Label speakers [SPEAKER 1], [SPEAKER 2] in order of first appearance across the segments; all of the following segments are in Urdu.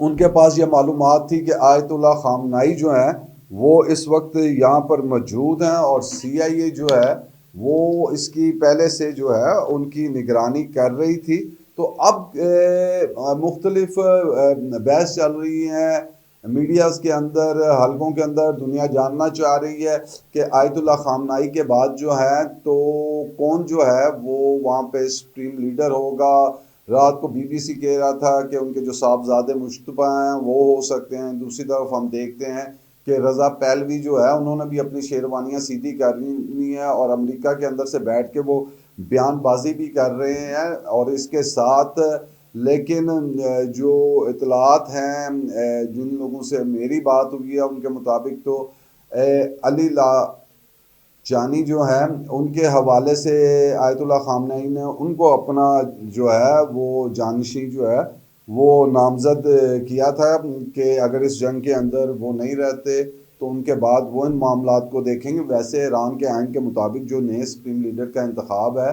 [SPEAKER 1] ان کے پاس یہ معلومات تھی کہ آیت اللہ خامنائی جو ہیں وہ اس وقت یہاں پر موجود ہیں، اور سی آئی اے جو ہے وہ اس کی پہلے سے جو ہے ان کی نگرانی کر رہی تھی۔ تو اب مختلف بحث چل رہی ہیں میڈیاز کے اندر، حلقوں کے اندر، دنیا جاننا چاہ رہی ہے کہ آیت اللہ خامنائی کے بعد جو ہے تو کون جو ہے وہ وہاں پہ سپریم لیڈر ہوگا۔ رات کو بی بی سی کہہ رہا تھا کہ ان کے جو صاحبزادے مشتبہ ہیں وہ ہو سکتے ہیں۔ دوسری طرف ہم دیکھتے ہیں کہ رضا پہلوی جو ہے انہوں نے بھی اپنی شیروانیاں سیدھی کرنی ہیں، اور امریکہ کے اندر سے بیٹھ کے وہ بیان بازی بھی کر رہے ہیں۔ اور اس کے ساتھ لیکن جو اطلاعات ہیں جن لوگوں سے میری بات ہوئی ہے ان کے مطابق تو علی جانی جو ہے ان کے حوالے سے آیت اللہ خامنہئی نے ان کو اپنا جو ہے وہ جانشین جو ہے وہ نامزد کیا تھا کہ اگر اس جنگ کے اندر وہ نہیں رہتے تو ان کے بعد وہ ان معاملات کو دیکھیں گے۔ ویسے ایران کے آئین کے مطابق جو نئے سپریم لیڈر کا انتخاب ہے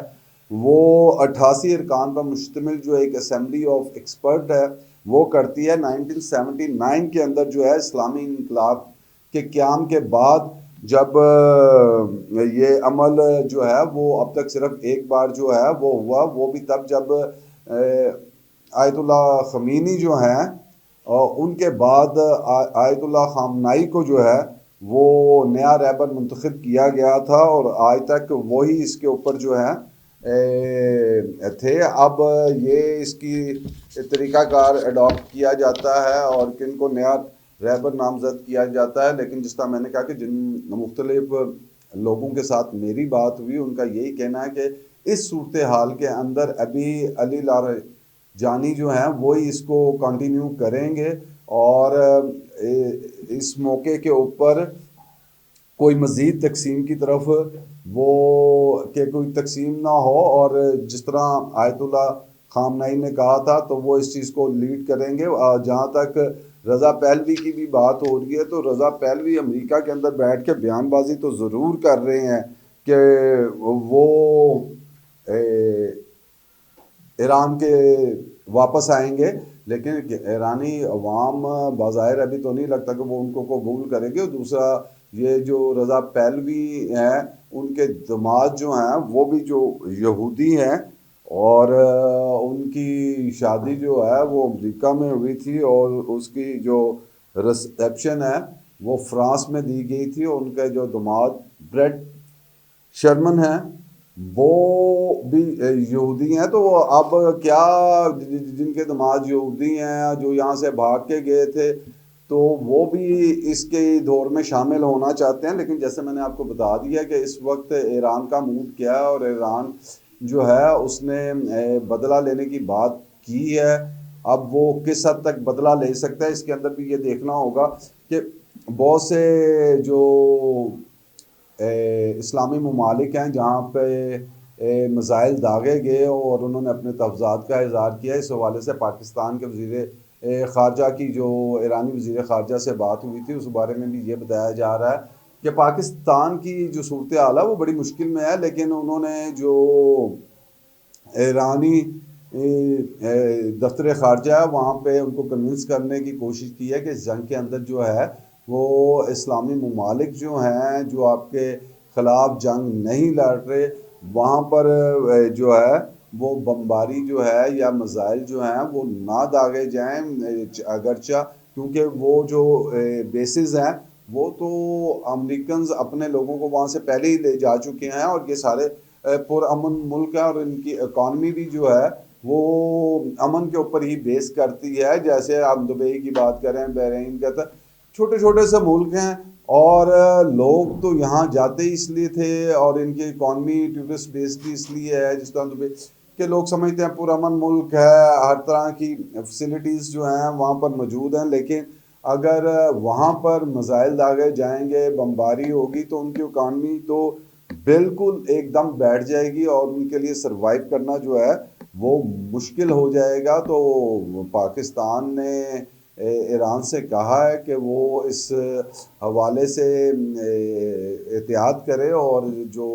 [SPEAKER 1] وہ 88 ارکان پر مشتمل جو ایک اسمبلی آف ایکسپرٹ ہے وہ کرتی ہے۔ 1979 کے اندر جو ہے اسلامی انقلاب کے قیام کے بعد جب یہ عمل جو ہے وہ اب تک صرف ایک بار جو ہے وہ ہوا، وہ بھی تب جب آیت اللہ خمینی جو ہیں ان کے بعد آیت اللہ خامنائی کو جو ہے وہ نیا رہبر منتخب کیا گیا تھا، اور آج تک وہی اس کے اوپر جو ہے تھے۔ اب یہ اس کی طریقہ کار اڈاپٹ کیا جاتا ہے اور کن کو نیا رہبر نامزد کیا جاتا ہے، لیکن جس طرح میں نے کہا کہ جن مختلف لوگوں کے ساتھ میری بات ہوئی ان کا یہی کہنا ہے کہ اس صورتحال کے اندر ابھی علی جانی جو ہیں وہی اس کو کنٹینیو کریں گے، اور اس موقع کے اوپر کوئی مزید تقسیم کی طرف وہ کہ کوئی تقسیم نہ ہو، اور جس طرح آیت اللہ خامنہئی نے کہا تھا تو وہ اس چیز کو لیڈ کریں گے۔ جہاں تک رضا پہلوی کی بھی بات ہو رہی ہے تو رضا پہلوی امریکہ کے اندر بیٹھ کے بیان بازی تو ضرور کر رہے ہیں کہ وہ ایران کے واپس آئیں گے، لیکن ایرانی عوام بظاہر ابھی تو نہیں لگتا کہ وہ ان کو قبول کریں گے۔ دوسرا یہ جو رضا پہلوی ہیں ان کے داماد جو ہیں وہ بھی جو یہودی ہیں، اور ان کی شادی جو ہے وہ امریکہ میں ہوئی تھی، اور اس کی جو ریسیپشن ہے وہ فرانس میں دی گئی تھی۔ ان کے جو داماد بریڈ شرمن ہیں وہ بھی یہودی ہیں۔ تو اب کیا جن کے داماد یہودی ہیں جو یہاں سے بھاگ کے گئے تھے تو وہ بھی اس کے دور میں شامل ہونا چاہتے ہیں، لیکن جیسے میں نے آپ کو بتا دیا کہ اس وقت ایران کا موڈ کیا ہے، اور ایران جو ہے اس نے بدلہ لینے کی بات کی ہے۔ اب وہ کس حد تک بدلہ لے سکتا ہے اس کے اندر بھی یہ دیکھنا ہوگا کہ بہت سے جو اسلامی ممالک ہیں جہاں پہ میزائل داغے گئے اور انہوں نے اپنے تحفظات کا اظہار کیا، اس حوالے سے پاکستان کے وزیر خارجہ کی جو ایرانی وزیر خارجہ سے بات ہوئی تھی اس بارے میں بھی یہ بتایا جا رہا ہے کہ پاکستان کی جو صورتحال ہے وہ بڑی مشکل میں ہے، لیکن انہوں نے جو ایرانی دفتر خارجہ ہے وہاں پہ ان کو کنونس کرنے کی کوشش کی ہے کہ اس جنگ کے اندر جو ہے وہ اسلامی ممالک جو ہیں جو آپ کے خلاف جنگ نہیں لڑ رہے وہاں پر جو ہے وہ بمباری جو ہے یا میزائل جو ہیں وہ نہ داغے جائیں، اگرچہ کیونکہ وہ جو بیسز ہیں وہ تو امریکنز اپنے لوگوں کو وہاں سے پہلے ہی لے جا چکے ہیں، اور یہ سارے پرامن ملک ہیں، اور ان کی اکانومی بھی جو ہے وہ امن کے اوپر ہی بیس کرتی ہے۔ جیسے آپ دبئی کی بات کریں، بحرین کا، چھوٹے چھوٹے سے ملک ہیں، اور لوگ تو یہاں جاتے ہی اس لیے تھے، اور ان کی اکانومی ٹورسٹ بیس بھی اس لیے ہے جس طرح دبئی کہ لوگ سمجھتے ہیں پرامن ملک ہے، ہر طرح کی فیسلٹیز جو ہیں وہاں پر موجود ہیں، لیکن اگر وہاں پر میزائل داغے جائیں گے، بمباری ہوگی تو ان کی اکانومی تو بالکل ایک دم بیٹھ جائے گی، اور ان کے لیے سروائیو کرنا جو ہے وہ مشکل ہو جائے گا۔ تو پاکستان نے ایران سے کہا ہے کہ وہ اس حوالے سے احتیاط کرے، اور جو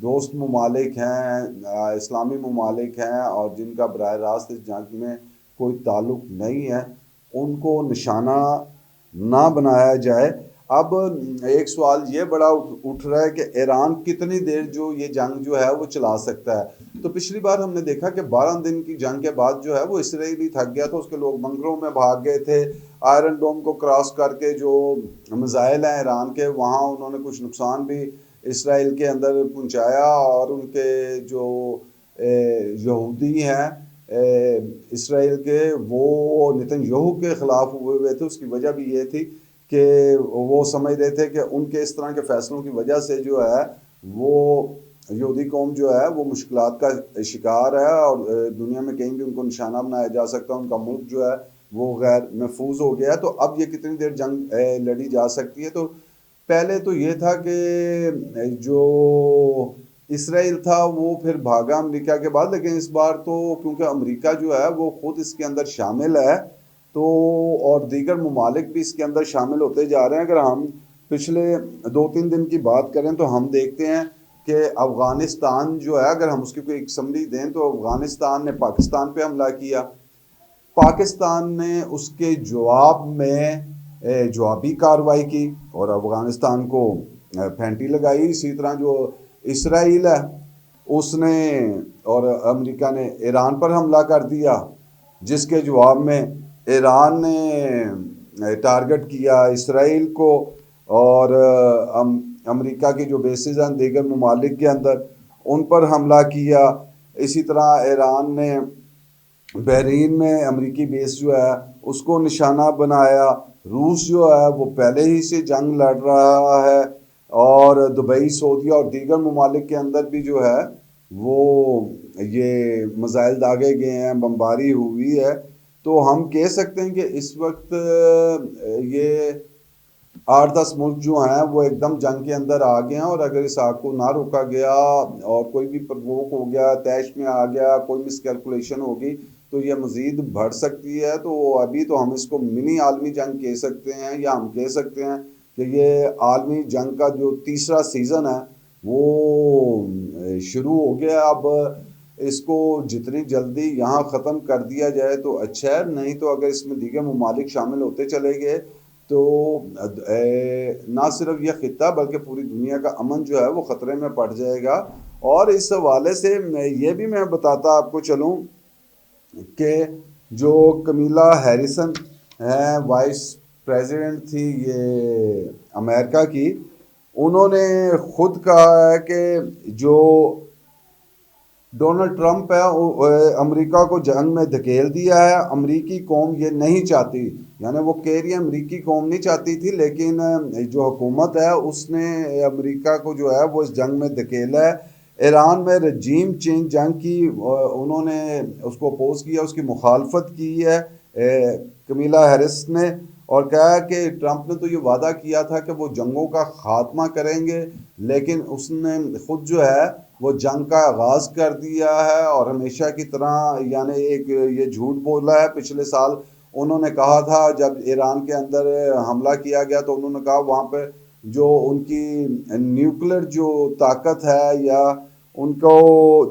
[SPEAKER 1] دوست ممالک ہیں، اسلامی ممالک ہیں، اور جن کا براہ راست اس جنگ میں کوئی تعلق نہیں ہے، ان کو نشانہ نہ بنایا جائے۔ اب ایک سوال یہ بڑا اٹھ رہا ہے کہ ایران کتنی دیر جو یہ جنگ جو ہے وہ چلا سکتا ہے؟ تو پچھلی بار ہم نے دیکھا کہ 12 دن کی جنگ کے بعد جو ہے وہ اسرائیلی تھک گیا تو اس کے لوگ بنکروں میں بھاگ گئے تھے، آئرن ڈوم کو کراس کر کے جو میزائل ہیں ایران کے، وہاں انہوں نے کچھ نقصان بھی اسرائیل کے اندر پہنچایا، اور ان کے جو یہودی ہیں اسرائیل کے، وہ نتن یہو کے خلاف ہوئے تھے۔ اس کی وجہ بھی یہ تھی کہ وہ سمجھ رہے تھے کہ ان کے اس طرح کے فیصلوں کی وجہ سے جو ہے وہ یہودی قوم جو ہے وہ مشکلات کا شکار ہے، اور دنیا میں کہیں بھی ان کو نشانہ بنایا جا سکتا ہے، ان کا ملک جو ہے وہ غیر محفوظ ہو گیا ہے۔ تو اب یہ کتنی دیر جنگ لڑی جا سکتی ہے؟ تو پہلے تو یہ تھا کہ جو اسرائیل تھا وہ پھر بھاگا امریکہ کے بعد، لیکن اس بار تو کیونکہ امریکہ جو ہے وہ خود اس کے اندر شامل ہے تو، اور دیگر ممالک بھی اس کے اندر شامل ہوتے جا رہے ہیں۔ اگر ہم پچھلے 2-3 دن کی بات کریں تو ہم دیکھتے ہیں کہ افغانستان جو ہے، اگر ہم اس کی کوئی ایک سمری دیں تو افغانستان نے پاکستان پہ حملہ کیا، پاکستان نے اس کے جواب میں جوابی کارروائی کی اور افغانستان کو پھینٹی لگائی۔ اسی طرح جو اسرائیل ہے اس نے اور امریکہ نے ایران پر حملہ کر دیا، جس کے جواب میں ایران نے ٹارگٹ کیا اسرائیل کو، اور امریکہ کی جو بیسز ہیں دیگر ممالک کے اندر ان پر حملہ کیا۔ اسی طرح ایران نے بحرین میں امریکی بیس جو ہے اس کو نشانہ بنایا۔ روس جو ہے وہ پہلے ہی سے جنگ لڑ رہا ہے، اور دبئی، سعودیہ اور دیگر ممالک کے اندر بھی جو ہے وہ یہ میزائل داغے گئے ہیں، بمباری ہوئی ہے۔ تو ہم کہہ سکتے ہیں کہ اس وقت یہ 8-10 ملک جو ہیں وہ ایک دم جنگ کے اندر آ گئے ہیں، اور اگر اس آگ کو نہ روکا گیا اور کوئی بھی پرووک ہو گیا، طیش میں آ گیا، کوئی مس کیلکولیشن ہوگی تو یہ مزید بڑھ سکتی ہے۔ تو ابھی تو ہم اس کو منی عالمی جنگ کہہ سکتے ہیں، یا ہم کہہ سکتے ہیں کہ یہ عالمی جنگ کا جو تیسرا سیزن ہے وہ شروع ہو گیا۔ اب اس کو جتنی جلدی یہاں ختم کر دیا جائے تو اچھا ہے، نہیں تو اگر اس میں دیگر ممالک شامل ہوتے چلے گئے تو نہ صرف یہ خطہ بلکہ پوری دنیا کا امن جو ہے وہ خطرے میں پڑ جائے گا۔ اور اس حوالے سے یہ بھی میں بتاتا آپ کو چلوں کہ جو کمیلا ہیریسن ہیں، وائس پریزیڈنٹ تھی یہ امریکہ کی، انہوں نے خود کہا ہے کہ جو ڈونلڈ ٹرمپ ہے امریکہ کو جنگ میں دھکیل دیا ہے، امریکی قوم یہ نہیں چاہتی، یعنی وہ کہہ رہی ہے امریکی قوم نہیں چاہتی تھی، لیکن جو حکومت ہے اس نے امریکہ کو جو ہے وہ اس جنگ میں دھکیلا ہے۔ ایران میں رجیم چینج جنگ کی انہوں نے اس کو اپوز کیا، اس کی مخالفت کی ہے کمیلا ہیرس نے، اور کہا کہ ٹرمپ نے تو یہ وعدہ کیا تھا کہ وہ جنگوں کا خاتمہ کریں گے، لیکن اس نے خود جو ہے وہ جنگ کا آغاز کر دیا ہے، اور ہمیشہ کی طرح یعنی ایک یہ جھوٹ بولا ہے۔ پچھلے سال انہوں نے کہا تھا جب ایران کے اندر حملہ کیا گیا تو انہوں نے کہا وہاں پہ جو ان کی نیوکلیر جو طاقت ہے یا ان کو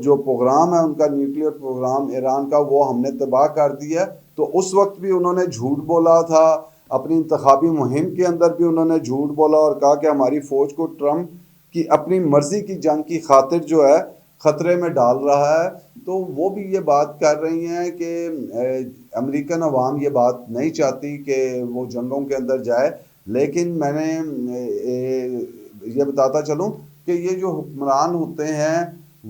[SPEAKER 1] جو پروگرام ہے، ان کا نیوکلیر پروگرام ایران کا، وہ ہم نے تباہ کر دیا۔ تو اس وقت بھی انہوں نے جھوٹ بولا تھا، اپنی انتخابی مہم کے اندر بھی انہوں نے جھوٹ بولا اور کہا کہ ہماری فوج کو ٹرمپ کی اپنی مرضی کی جنگ کی خاطر جو ہے خطرے میں ڈال رہا ہے۔ تو وہ بھی یہ بات کر رہی ہیں کہ امریکن عوام یہ بات نہیں چاہتی کہ وہ جنگوں کے اندر جائے، لیکن میں نے یہ بتاتا چلوں کہ یہ جو حکمران ہوتے ہیں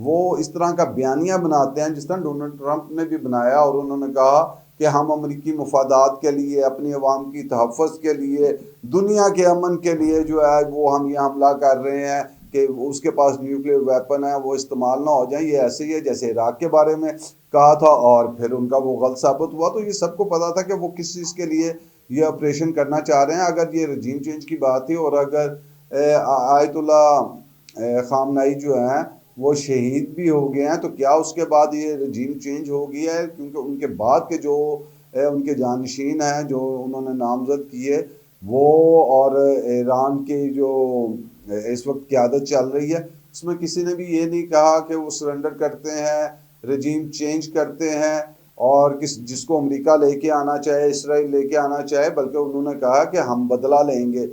[SPEAKER 1] وہ اس طرح کا بیانیہ بناتے ہیں، جس طرح ڈونلڈ ٹرمپ نے بھی بنایا، اور انہوں نے کہا کہ ہم امریکی مفادات کے لیے، اپنی عوام کی تحفظ کے لیے، دنیا کے امن کے لیے جو ہے وہ ہم یہ حملہ کر رہے ہیں کہ اس کے پاس نیوکلیر ویپن ہے وہ استعمال نہ ہو جائیں۔ یہ ایسے ہی ہے جیسے عراق کے بارے میں کہا تھا، اور پھر ان کا وہ غلط ثابت ہوا۔ تو یہ سب کو پتا تھا کہ وہ کس چیز کے لیے یہ آپریشن کرنا چاہ رہے ہیں۔ اگر یہ رجیم چینج کی بات تھی، اور اگر آیت اللہ خامنائی جو ہیں وہ شہید بھی ہو گئے ہیں، تو کیا اس کے بعد یہ رجیم چینج ہو گیا ہے؟ کیونکہ ان کے بعد کے جو ان کے جانشین ہیں جو انہوں نے نامزد کیے وہ، اور ایران کی جو اس وقت قیادت چل رہی ہے، اس میں کسی نے بھی یہ نہیں کہا کہ وہ سرنڈر کرتے ہیں، رجیم چینج کرتے ہیں۔ اور جس کو امریکہ لے کے آنا چاہے، اسرائیل لے کے آنا چاہے، بلکہ انہوں نے کہا کہ ہم بدلہ لیں گے۔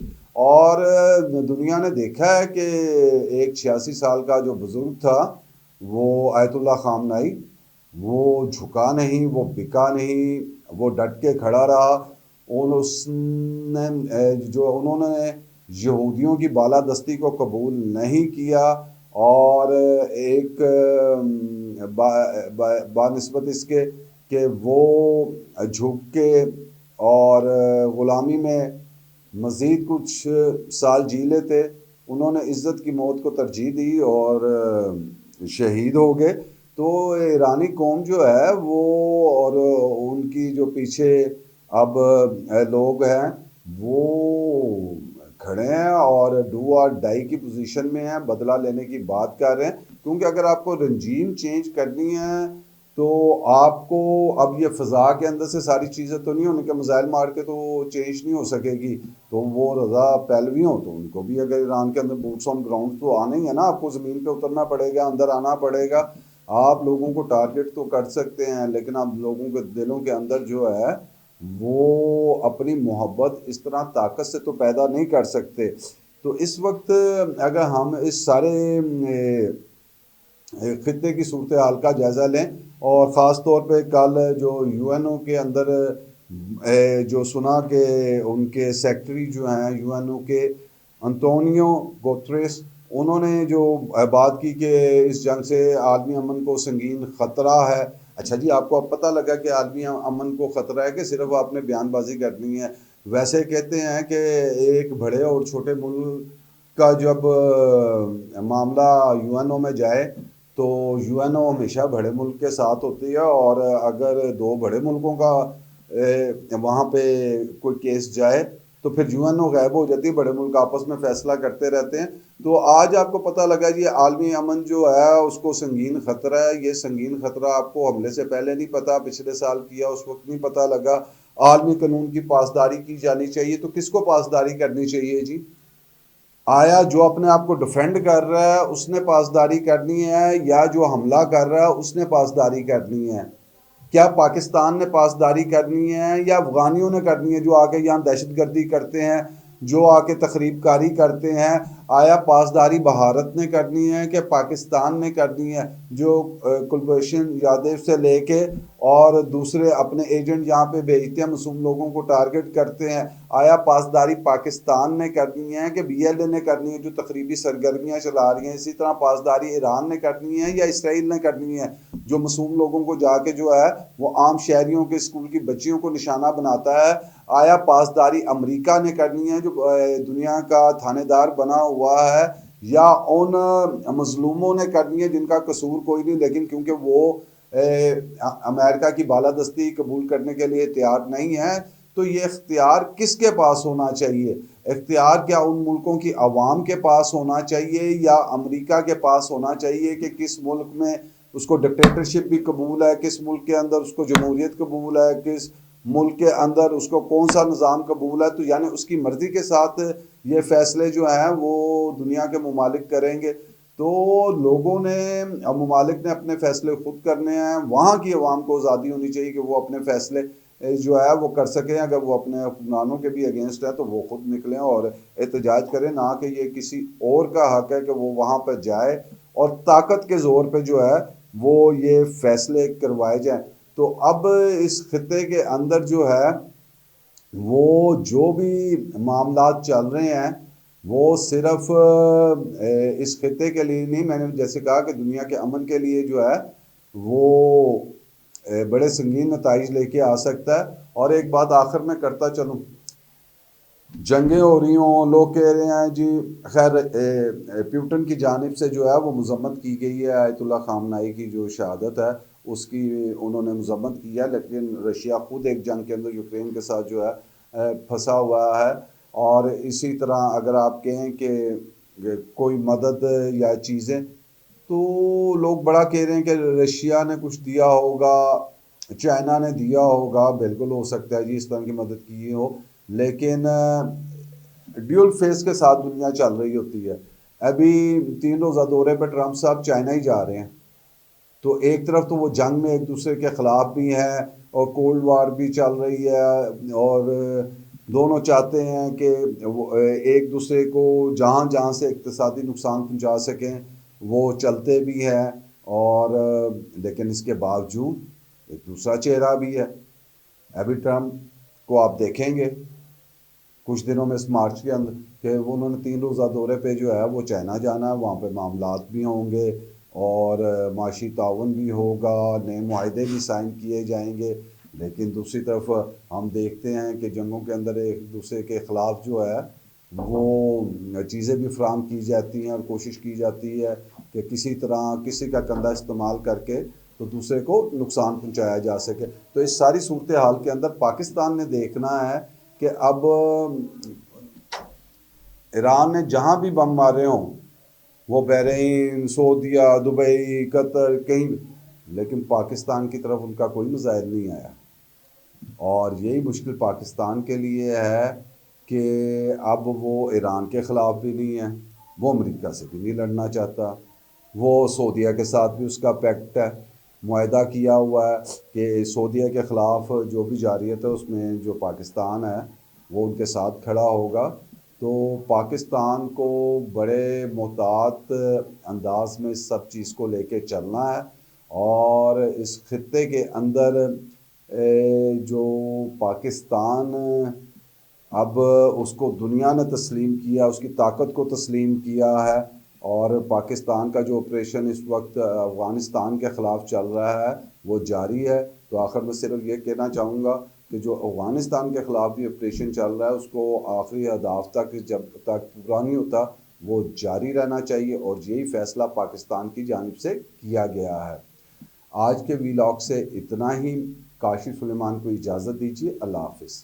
[SPEAKER 1] اور دنیا نے دیکھا ہے کہ ایک 86 سال کا جو بزرگ تھا وہ آیت اللہ خامنائی، وہ جھکا نہیں، وہ بکا نہیں، وہ ڈٹ کے کھڑا رہا۔ انہوں نے یہودیوں کی بالادستی کو قبول نہیں کیا، اور ایک بنسبت اس کے کہ وہ جھک کے اور غلامی میں مزید کچھ سال جی لیتے، انہوں نے عزت کی موت کو ترجیح دی اور شہید ہو گئے۔ تو ایرانی قوم جو ہے وہ، اور ان کی جو پیچھے اب لوگ ہیں وہ کھڑے ہیں اور ڈو اور ڈائی کی پوزیشن میں ہیں، بدلہ لینے کی بات کر رہے ہیں۔ کیونکہ اگر آپ کو رنجیم چینج کرنی ہے تو آپ کو اب یہ فضا کے اندر سے ساری چیزیں تو نہیں ہونے کہ میزائل مار کے تو چینج نہیں ہو سکے گی۔ تو وہ رضا پہلوی ہوں تو ان کو بھی اگر ایران کے اندر بوٹس آن گراؤنڈ تو آنا ہی ہے نا، آپ کو زمین پہ اترنا پڑے گا، اندر آنا پڑے گا۔ آپ لوگوں کو ٹارگٹ تو کر سکتے ہیں، لیکن آپ لوگوں کے دلوں کے اندر جو ہے وہ اپنی محبت اس طرح طاقت سے تو پیدا نہیں کر سکتے۔ تو اس وقت اگر ہم اس سارے خطے کی صورتحال کا جائزہ لیں، اور خاص طور پہ کل جو یو این او کے اندر جو سنا کہ ان کے سیکٹری جو ہیں یو این او کے انطونیو گوتریس، انہوں نے جو بات کی کہ اس جنگ سے عالمی امن کو سنگین خطرہ ہے۔ اچھا جی، آپ کو اب پتہ لگا کہ عالمی امن کو خطرہ ہے کہ صرف آپ نے بیان بازی کرنی ہے؟ ویسے کہتے ہیں کہ ایک بڑے اور چھوٹے ملک کا جب معاملہ یو این او میں جائے تو یو این او ہمیشہ بڑے ملک کے ساتھ ہوتی ہے، اور اگر دو بڑے ملکوں کا وہاں پہ کوئی کیس جائے تو پھر یو این او غائب ہو جاتی ہے، بڑے ملک آپس میں فیصلہ کرتے رہتے ہیں۔ تو آج آپ کو پتہ لگا جی عالمی امن جو ہے اس کو سنگین خطرہ ہے۔ یہ سنگین خطرہ آپ کو حملے سے پہلے نہیں پتا، پچھلے سال کیا اس وقت نہیں پتہ لگا۔ عالمی قانون کی پاسداری کی جانی چاہیے، تو کس کو پاسداری کرنی چاہیے جی؟ آیا جو اپنے آپ کو ڈیفینڈ کر رہا ہے اس نے پاسداری کرنی ہے، یا جو حملہ کر رہا ہے اس نے پاسداری کرنی ہے؟ کیا پاکستان نے پاسداری کرنی ہے یا افغانیوں نے کرنی ہے جو آ کے یہاں دہشت گردی کرتے ہیں، جو آ کے تخریب کاری کرتے ہیں؟ آیا پاسداری بھارت نے کرنی ہے کہ پاکستان نے کرنی ہے، جو کلبھوشن یادیو سے لے کے اور دوسرے اپنے ایجنٹ یہاں پہ بھیجتے ہیں، معصوم لوگوں کو ٹارگٹ کرتے ہیں؟ آیا پاسداری پاکستان نے کرنی ہے کہ بی ایل اے نے کرنی ہے جو تخریبی سرگرمیاں چلا رہی ہیں؟ اسی طرح پاسداری ایران نے کرنی ہے یا اسرائیل نے کرنی ہے جو معصوم لوگوں کو جا کے جو ہے وہ عام شہریوں کے اسکول کی بچیوں کو نشانہ بناتا ہے؟ آیا پاسداری امریکہ نے کرنی ہے جو دنیا کا تھانے دار بنا ہوا ہے، یا ان مظلوموں نے کرنی ہے جن کا قصور کوئی نہیں، لیکن کیونکہ وہ امریکہ کی بالادستی قبول کرنے کے لیے تیار نہیں ہے؟ تو یہ اختیار کس کے پاس ہونا چاہیے؟ اختیار کیا ان ملکوں کی عوام کے پاس ہونا چاہیے یا امریکہ کے پاس ہونا چاہیے کہ کس ملک میں اس کو ڈکٹیٹرشپ بھی قبول ہے، کس ملک کے اندر اس کو جمہوریت قبول ہے، کس ملک کے اندر اس کو کون سا نظام قبول ہے؟ تو یعنی اس کی مرضی کے ساتھ یہ فیصلے جو ہیں وہ دنیا کے ممالک کریں گے۔ تو لوگوں نے، ممالک نے اپنے فیصلے خود کرنے ہیں، وہاں کی عوام کو آزادی ہونی چاہیے کہ وہ اپنے فیصلے جو ہے وہ کر سکیں۔ اگر وہ اپنے حکمرانوں کے بھی اگینسٹ ہے تو وہ خود نکلیں اور احتجاج کریں، نہ کہ یہ کسی اور کا حق ہے کہ وہ وہاں پہ جائے اور طاقت کے زور پہ جو ہے وہ یہ فیصلے کروائے جائیں۔ تو اب اس خطے کے اندر جو ہے وہ جو بھی معاملات چل رہے ہیں وہ صرف اس خطے کے لیے نہیں، میں نے جیسے کہا کہ دنیا کے امن کے لیے جو ہے وہ بڑے سنگین نتائج لے کے آ سکتا ہے۔ اور ایک بات آخر میں کرتا چلوں، جنگیں ہو رہی ہوں، لوگ کہہ رہے ہیں جی، خیر پیوٹن کی جانب سے جو ہے وہ مذمت کی گئی ہے، آیت اللہ خامنائی کی جو شہادت ہے اس کی انہوں نے مذمت کی ہے، لیکن رشیا خود ایک جنگ کے اندر یوکرین کے ساتھ جو ہے پھنسا ہوا ہے۔ اور اسی طرح اگر آپ کہیں کہ کوئی مدد یا چیزیں، تو لوگ بڑا کہہ رہے ہیں کہ رشیا نے کچھ دیا ہوگا، چائنا نے دیا ہوگا، بالکل ہو سکتا ہے جی اس طرح کی مدد کی ہو، لیکن ڈیول فیس کے ساتھ دنیا چل رہی ہوتی ہے۔ ابھی 3 روزہ دورے پہ ٹرمپ صاحب چائنا ہی جا رہے ہیں، تو ایک طرف تو وہ جنگ میں ایک دوسرے کے خلاف بھی ہیں اور کولڈ وار بھی چل رہی ہے، اور دونوں چاہتے ہیں کہ ایک دوسرے کو جہاں جہاں سے اقتصادی نقصان پہنچا سکیں وہ چلتے بھی ہیں، اور لیکن اس کے باوجود ایک دوسرا چہرہ بھی ہے۔ ابھی ٹرمپ کو آپ دیکھیں گے کچھ دنوں میں اس مارچ کے اندر کہ انہوں نے 3 روزہ دورے پہ جو ہے وہ چائنا جانا ہے، وہاں پہ معاملات بھی ہوں گے اور معاشی تعاون بھی ہوگا، نئے معاہدے بھی سائن کیے جائیں گے۔ لیکن دوسری طرف ہم دیکھتے ہیں کہ جنگوں کے اندر ایک دوسرے کے خلاف جو ہے وہ چیزیں بھی فراہم کی جاتی ہیں اور کوشش کی جاتی ہے کہ کسی طرح کسی کا کندھا استعمال کر کے تو دوسرے کو نقصان پہنچایا جا سکے۔ تو اس ساری صورتحال کے اندر پاکستان نے دیکھنا ہے کہ اب ایران نے جہاں بھی بم مارے ہوں، وہ بحرین، سعودیہ، دبئی، قطر، کہیں بھی، لیکن پاکستان کی طرف ان کا کوئی مزاحم نہیں آیا۔ اور یہی مشکل پاکستان کے لیے ہے کہ اب وہ ایران کے خلاف بھی نہیں ہے، وہ امریکہ سے بھی نہیں لڑنا چاہتا، وہ سعودیہ کے ساتھ بھی اس کا پیکٹ ہے، معاہدہ کیا ہوا ہے کہ سعودیہ کے خلاف جو بھی جارحیت ہے اس میں جو پاکستان ہے وہ ان کے ساتھ کھڑا ہوگا۔ تو پاکستان کو بڑے محتاط انداز میں سب چیز کو لے کے چلنا ہے، اور اس خطے کے اندر جو پاکستان اب اس کو دنیا نے تسلیم کیا، اس کی طاقت کو تسلیم کیا ہے، اور پاکستان کا جو آپریشن اس وقت افغانستان کے خلاف چل رہا ہے وہ جاری ہے۔ تو آخر میں صرف یہ کہنا چاہوں گا کہ جو افغانستان کے خلاف بھی آپریشن چل رہا ہے اس کو آخری اہداف تک جب تک پورا نہیں ہوتا وہ جاری رہنا چاہیے، اور یہی فیصلہ پاکستان کی جانب سے کیا گیا ہے۔ آج کے ویلاگ سے اتنا ہی۔ کاشف سلیمان کو اجازت دیجیے، اللہ حافظ۔